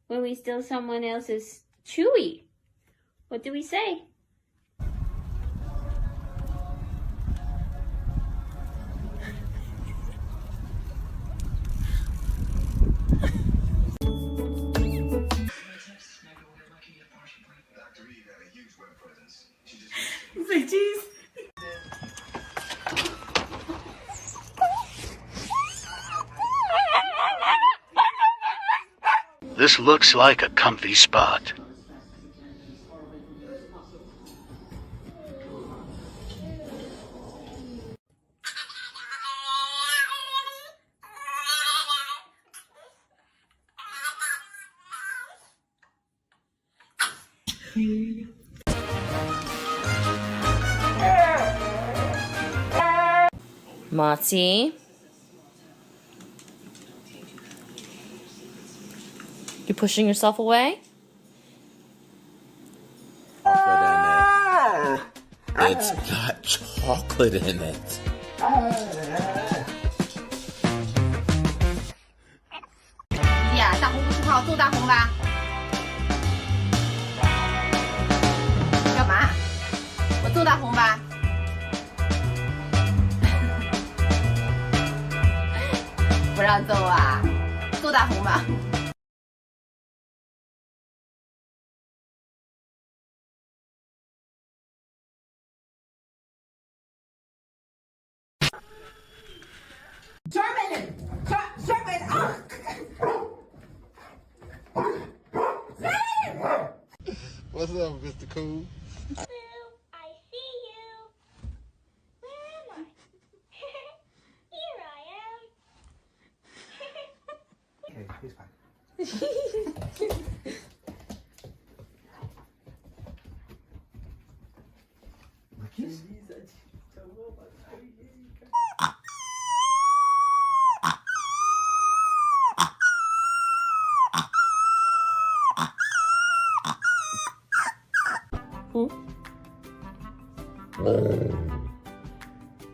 When we steal someone else's Chewy, what do we say? He's like, geez. This looks like a comfy spot. Motzi. You pushing yourself away? It's got chocolate in it.呀，大红不吃胖，揍大红吧？干嘛？我揍大红吧？不让揍啊？揍大红吧？ Sherman! What's up, Mr. Cool? I see you. Where am I? Here I am. Okay, he's fine.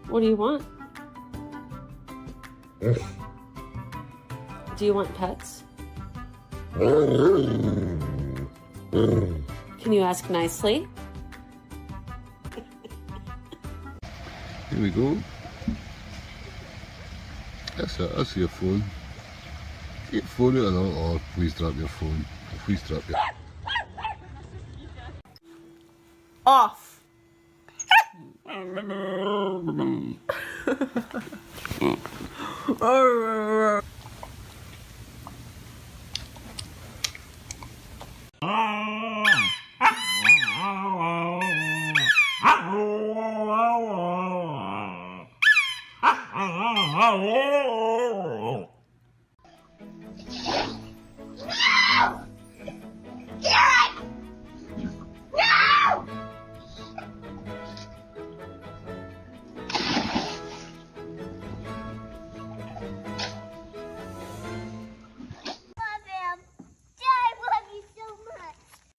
What do you want? Do you want pets? Can you ask nicely? Here we go. That's your phone. Get your phone out and oh, please drop your phone. Please drop your... Off!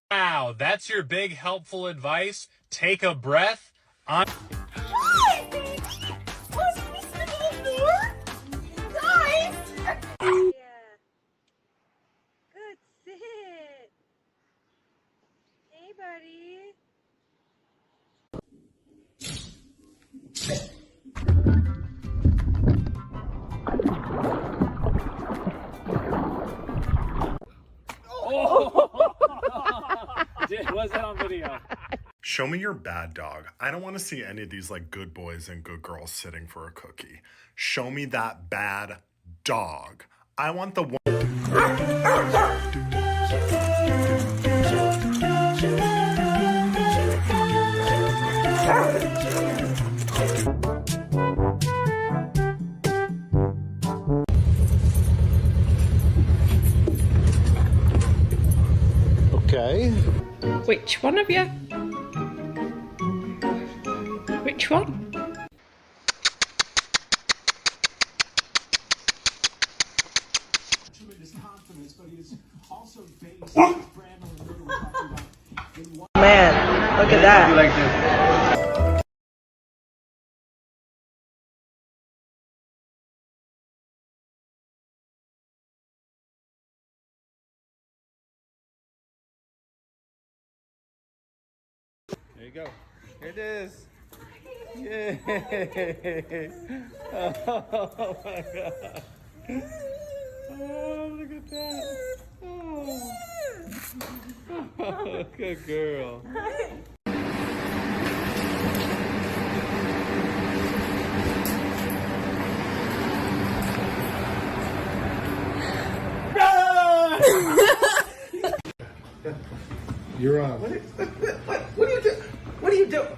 Wow, that's your big helpful advice? Take a breath. Guys! Yeah. Good sit. Hey, buddy. Was that on video? Show me your bad dog. I don't want to see any of these like good boys and good girls sitting for a cookie. Show me that bad dog. I want the one. Okay. Which one of you? Which one? Man, look at that. you go. Here it is. Yay! Oh my god. Oh, look at that. Oh, good girl. You're on. What are you doing? What are you doing?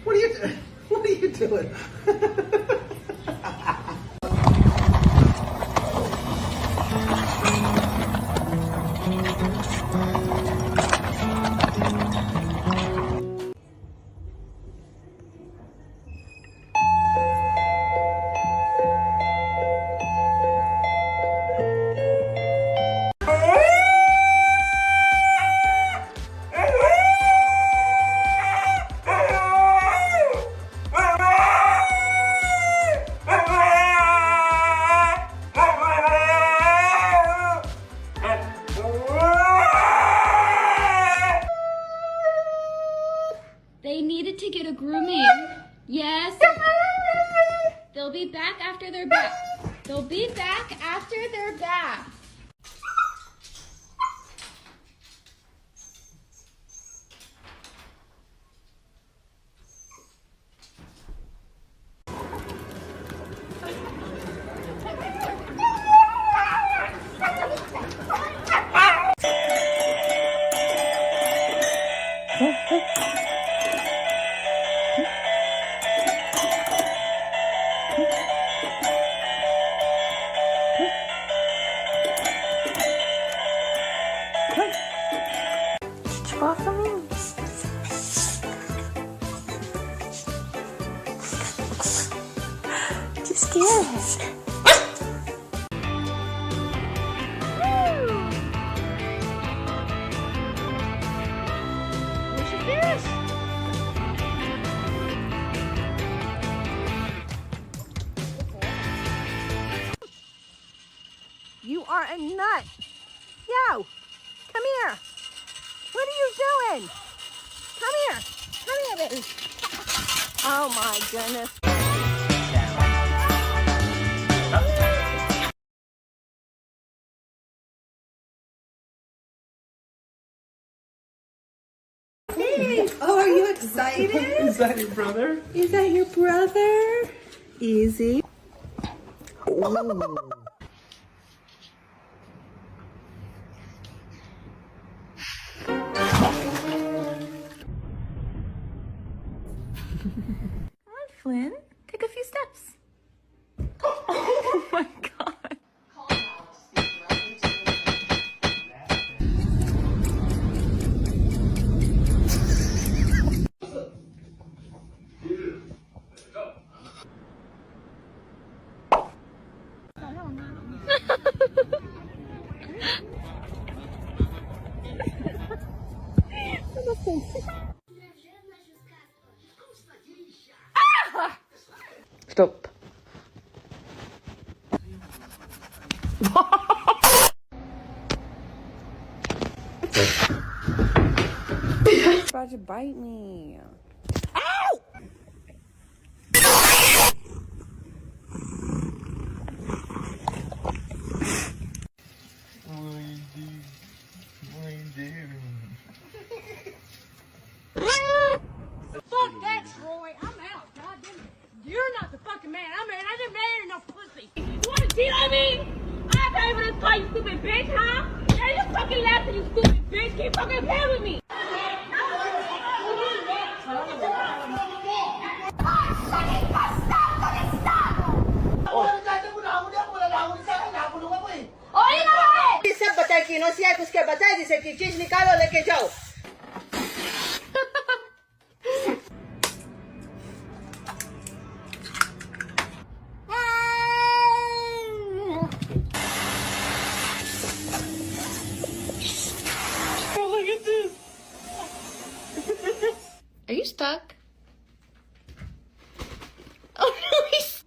What are you doing? What are you doing? They needed to get a grooming. Yes. They'll be back after their bath. They'll be back after their bath. Just scared. Where's your fish? You are a nut. Yo, come here. What are you doing? Come here. Come here, baby. Oh my goodness. Oh, are you excited? Is that your brother? Is that your brother? Easy. Hi, Flynn. Take a few steps. Oh my god. Stop. About to bite me. Fuck that, Troy. I'm out. God damn it. You're not the fucking man. I didn't marry no pussy. You wanna cheat on me? I pay for this car, you stupid bitch, huh? Yeah, you fucking laughing, you stupid bitch. Keep fucking playing with me. इसे बताए कि nausea कुछ के बताए जिसे कि चीज निकालो लेके जाओ. Look at this. Are you stuck? Oh no, he's...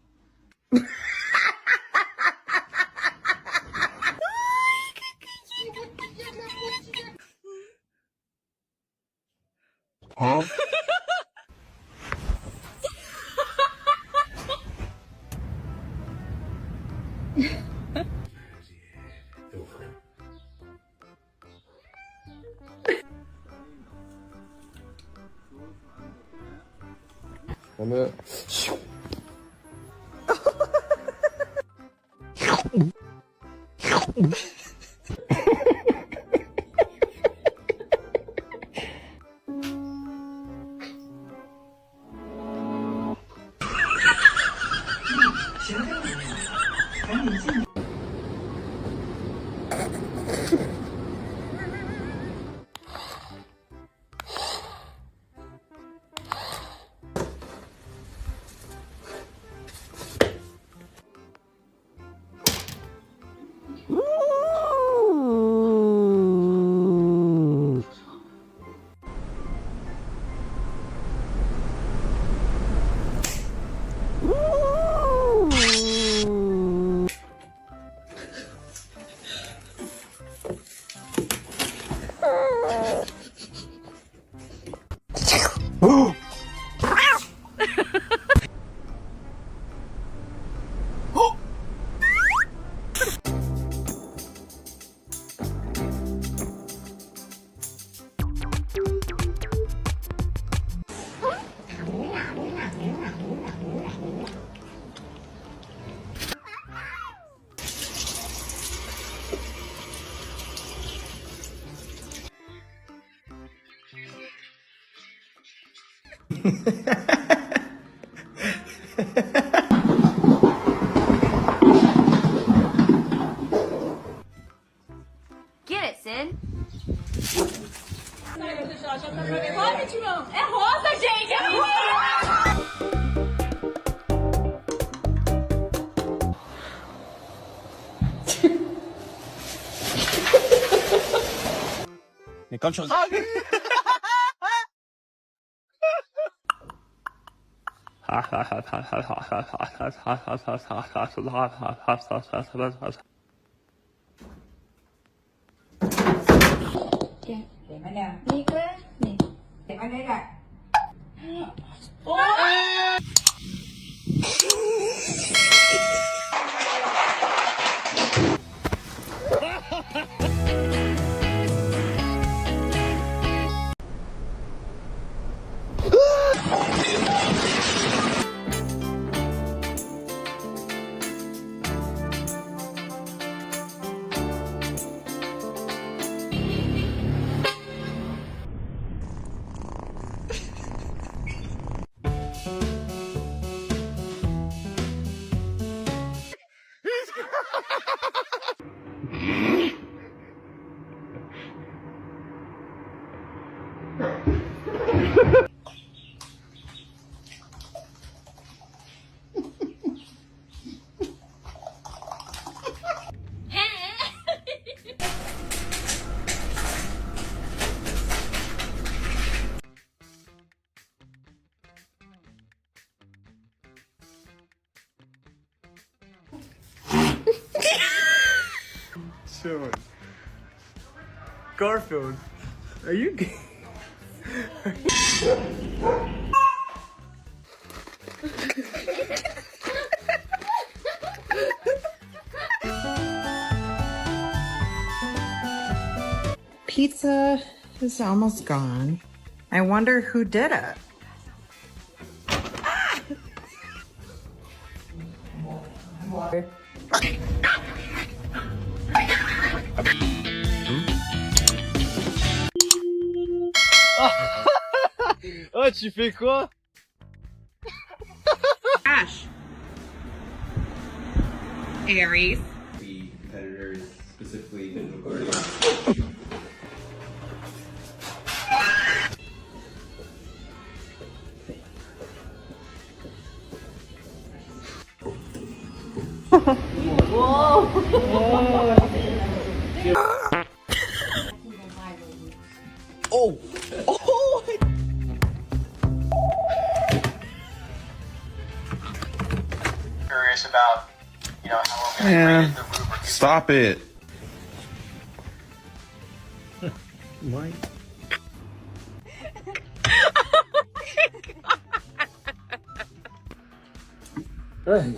Huh? Ama Get it, Sid. Ótimo! É rosa, gente! É rosa! 你刚说。Để mắt nè. Đi cơ. Nè. Để mắt đấy rồi. Chilling. Garfield, are you gay? Pizza is almost gone. I wonder who did it. Oh, tu fais quoi? Ash. Aries. The competitors, specifically Digital Guardian. Oh! Oh! Curious about, how we're going to the rubric. Stop it. Mike. Hey.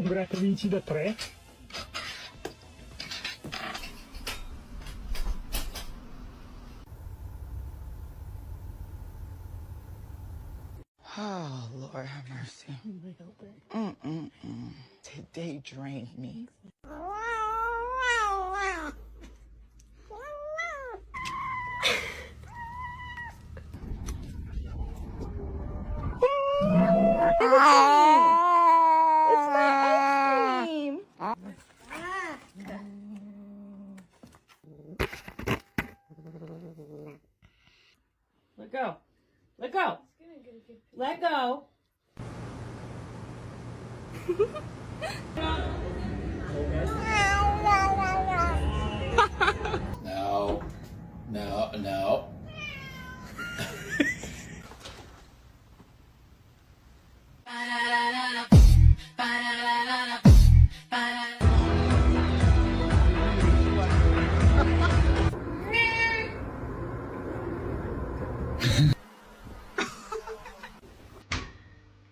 Berapa vinci da 3? Oh, Lord have mercy. Today drained me. Let go. Let go. Let go. No. No, no.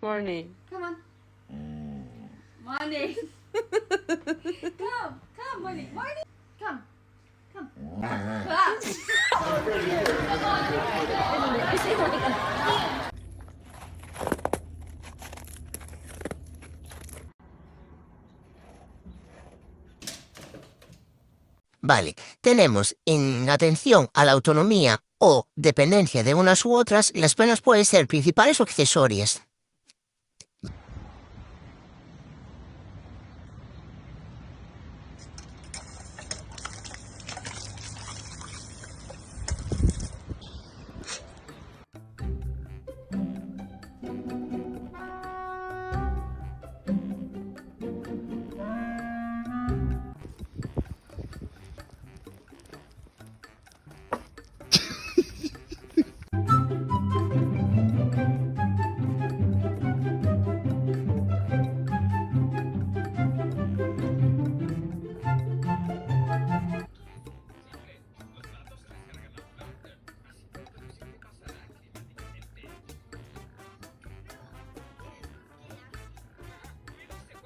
Morning. Come on. Morning. Come, morning. Morning. Come. Come. Vale, tenemos en atención a la autonomía o dependencia de unas u otras, las penas pueden ser principales o accesorias.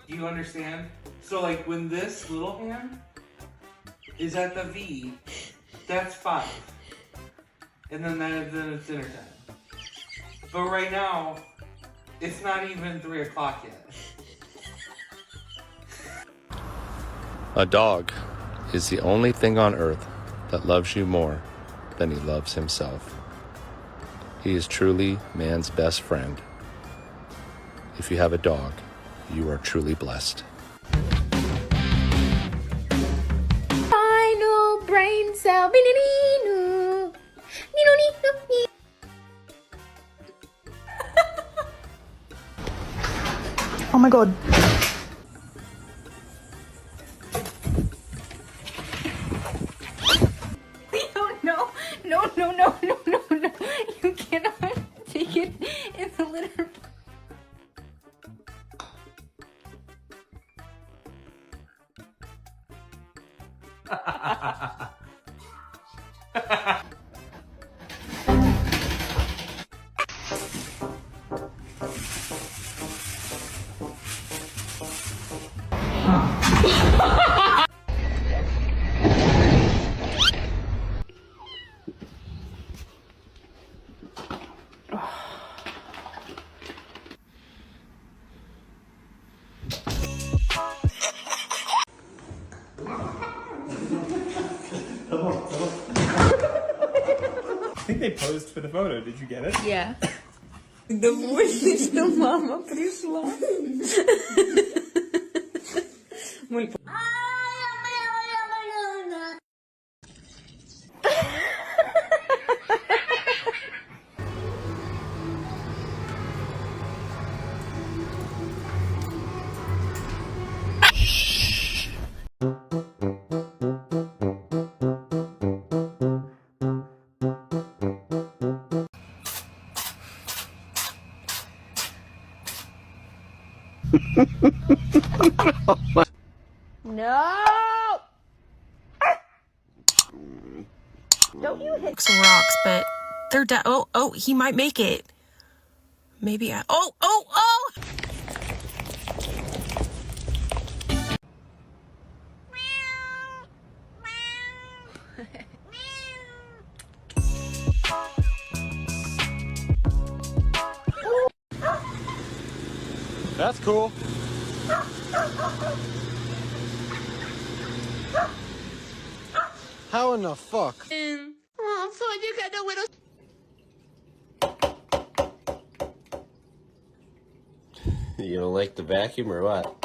Do you understand? So like when this little hand is at the V, that's 5. And then it's dinner time. But right now, it's not even 3 o'clock yet. A dog is the only thing on earth that loves you more than he loves himself. He is truly man's best friend. If you have a dog, you are truly blessed. Final brain cell. Oh my god. No. You cannot take it in the litter. I think they posed for the photo. Did you get it? Yeah. Довольный, что мама пришла. ducks, but they're oh, he might make it. Maybe oh! That's cool. How in the fuck? Oh, fun, you got no windows. You don't like the vacuum or what?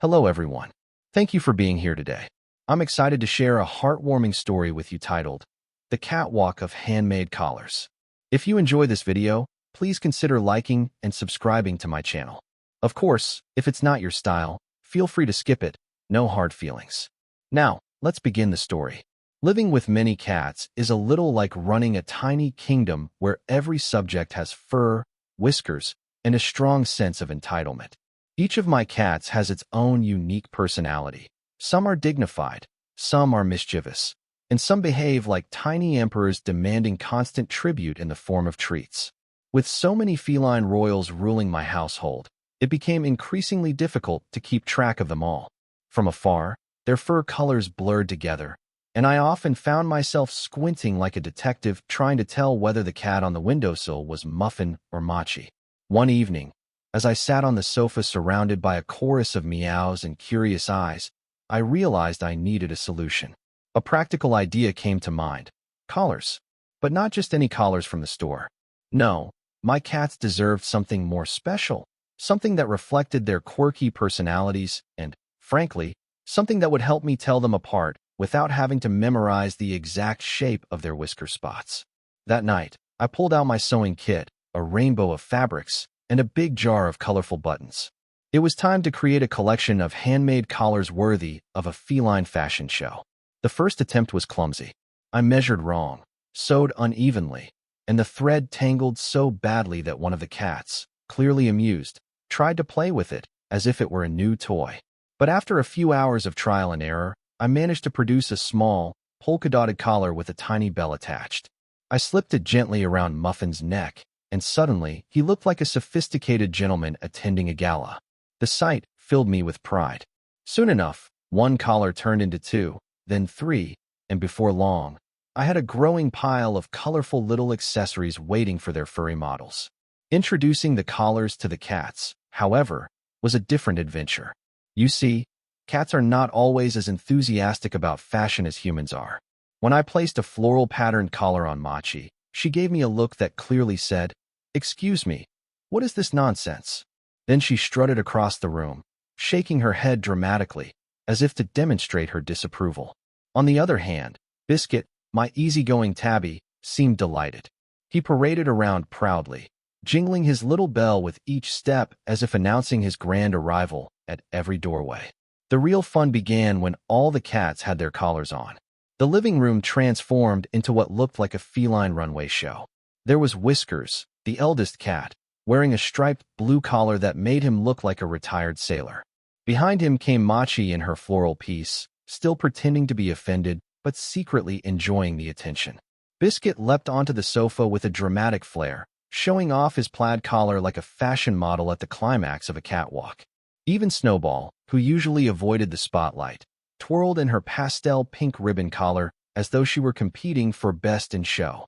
Hello everyone. Thank you for being here today. I'm excited to share a heartwarming story with you titled, The Catwalk of Handmade Collars. If you enjoy this video, please consider liking and subscribing to my channel. Of course, if it's not your style, feel free to skip it, no hard feelings. Now, let's begin the story. Living with many cats is a little like running a tiny kingdom where every subject has fur, whiskers, and a strong sense of entitlement. Each of my cats has its own unique personality. Some are dignified, some are mischievous, and some behave like tiny emperors demanding constant tribute in the form of treats. With so many feline royals ruling my household, it became increasingly difficult to keep track of them all. From afar, their fur colors blurred together, and I often found myself squinting like a detective trying to tell whether the cat on the windowsill was Muffin or Machi. One evening, as I sat on the sofa surrounded by a chorus of meows and curious eyes, I realized I needed a solution. A practical idea came to mind. Collars. But not just any collars from the store. No, my cats deserved something more special, something that reflected their quirky personalities and, frankly, something that would help me tell them apart without having to memorize the exact shape of their whisker spots. That night, I pulled out my sewing kit, a rainbow of fabrics, and a big jar of colorful buttons. It was time to create a collection of handmade collars worthy of a feline fashion show. The first attempt was clumsy. I measured wrong, sewed unevenly, and the thread tangled so badly that one of the cats, clearly amused, tried to play with it as if it were a new toy. But after a few hours of trial and error, I managed to produce a small, polka-dotted collar with a tiny bell attached. I slipped it gently around Muffin's neck, and suddenly, he looked like a sophisticated gentleman attending a gala. The sight filled me with pride. Soon enough, one collar turned into two, then three, and before long, I had a growing pile of colorful little accessories waiting for their furry models. Introducing the collars to the cats, however, was a different adventure. You see, cats are not always as enthusiastic about fashion as humans are. When I placed a floral-patterned collar on Machi, she gave me a look that clearly said, "Excuse me, what is this nonsense?" Then she strutted across the room, shaking her head dramatically, as if to demonstrate her disapproval. On the other hand, Biscuit, my easygoing tabby, seemed delighted. He paraded around proudly, jingling his little bell with each step as if announcing his grand arrival at every doorway. The real fun began when all the cats had their collars on. The living room transformed into what looked like a feline runway show. There was Whiskers, the eldest cat, wearing a striped blue collar that made him look like a retired sailor. Behind him came Machi in her floral piece, still pretending to be offended, but secretly enjoying the attention. Biscuit leapt onto the sofa with a dramatic flair, showing off his plaid collar like a fashion model at the climax of a catwalk. Even Snowball, who usually avoided the spotlight, twirled in her pastel pink ribbon collar as though she were competing for best in show.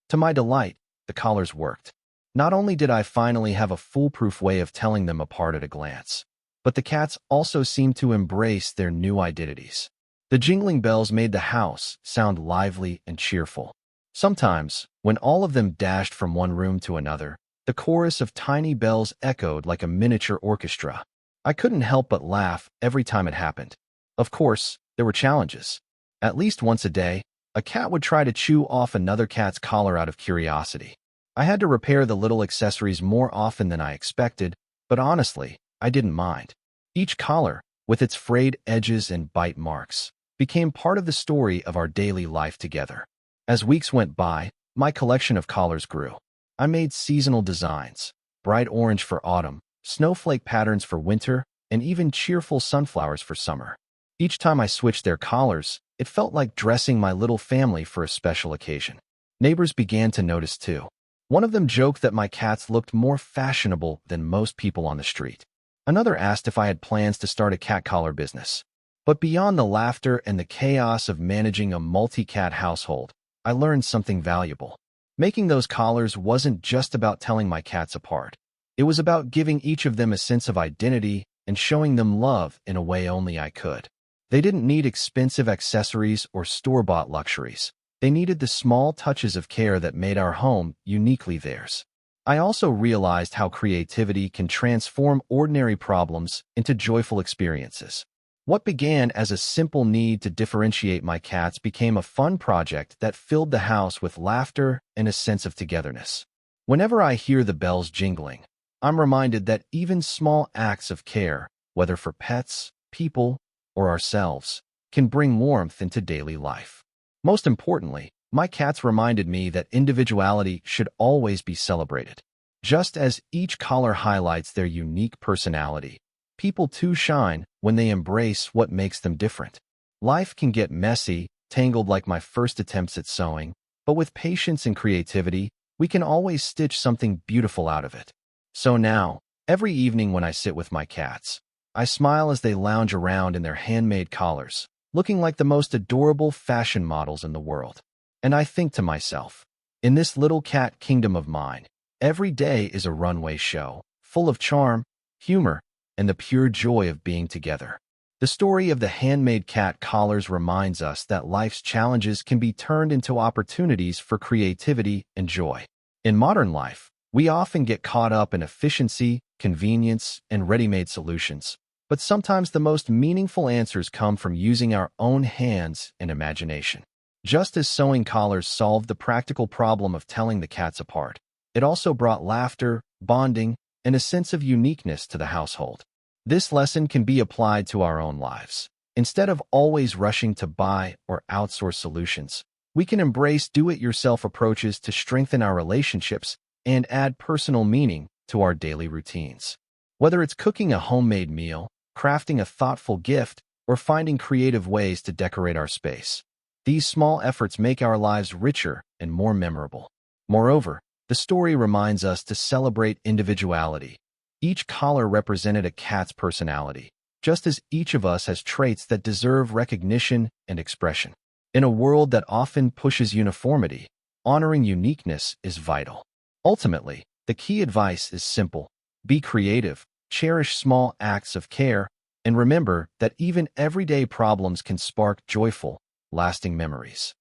To my delight, the collars worked. Not only did I finally have a foolproof way of telling them apart at a glance, but the cats also seemed to embrace their new identities. The jingling bells made the house sound lively and cheerful. Sometimes, when all of them dashed from one room to another, the chorus of tiny bells echoed like a miniature orchestra. I couldn't help but laugh every time it happened. Of course, there were challenges. At least once a day, a cat would try to chew off another cat's collar out of curiosity. I had to repair the little accessories more often than I expected, but honestly, I didn't mind. Each collar, with its frayed edges and bite marks, became part of the story of our daily life together. As weeks went by, my collection of collars grew. I made seasonal designs, bright orange for autumn, snowflake patterns for winter, and even cheerful sunflowers for summer. Each time I switched their collars, it felt like dressing my little family for a special occasion. Neighbors began to notice too. One of them joked that my cats looked more fashionable than most people on the street. Another asked if I had plans to start a cat collar business. But beyond the laughter and the chaos of managing a multi-cat household, I learned something valuable. Making those collars wasn't just about telling my cats apart. It was about giving each of them a sense of identity and showing them love in a way only I could. They didn't need expensive accessories or store-bought luxuries. They needed the small touches of care that made our home uniquely theirs. I also realized how creativity can transform ordinary problems into joyful experiences. What began as a simple need to differentiate my cats became a fun project that filled the house with laughter and a sense of togetherness. Whenever I hear the bells jingling, I'm reminded that even small acts of care, whether for pets, people, or ourselves, can bring warmth into daily life. Most importantly, my cats reminded me that individuality should always be celebrated. Just as each collar highlights their unique personality, people too shine when they embrace what makes them different. Life can get messy, tangled like my first attempts at sewing, but with patience and creativity, we can always stitch something beautiful out of it. So now, every evening when I sit with my cats, I smile as they lounge around in their handmade collars, looking like the most adorable fashion models in the world. And I think to myself, in this little cat kingdom of mine, every day is a runway show, full of charm, humor, and the pure joy of being together. The story of the handmade cat collars reminds us that life's challenges can be turned into opportunities for creativity and joy. In modern life, we often get caught up in efficiency, convenience, and ready-made solutions. But sometimes the most meaningful answers come from using our own hands and imagination. Just as sewing collars solved the practical problem of telling the cats apart, it also brought laughter, bonding, and a sense of uniqueness to the household. This lesson can be applied to our own lives. Instead of always rushing to buy or outsource solutions, we can embrace do-it-yourself approaches to strengthen our relationships and add personal meaning to our daily routines. Whether it's cooking a homemade meal, crafting a thoughtful gift, or finding creative ways to decorate our space, these small efforts make our lives richer and more memorable. Moreover, the story reminds us to celebrate individuality. Each collar represented a cat's personality, just as each of us has traits that deserve recognition and expression. In a world that often pushes uniformity, honoring uniqueness is vital. Ultimately, the key advice is simple: be creative, cherish small acts of care, and remember that even everyday problems can spark joyful, lasting memories.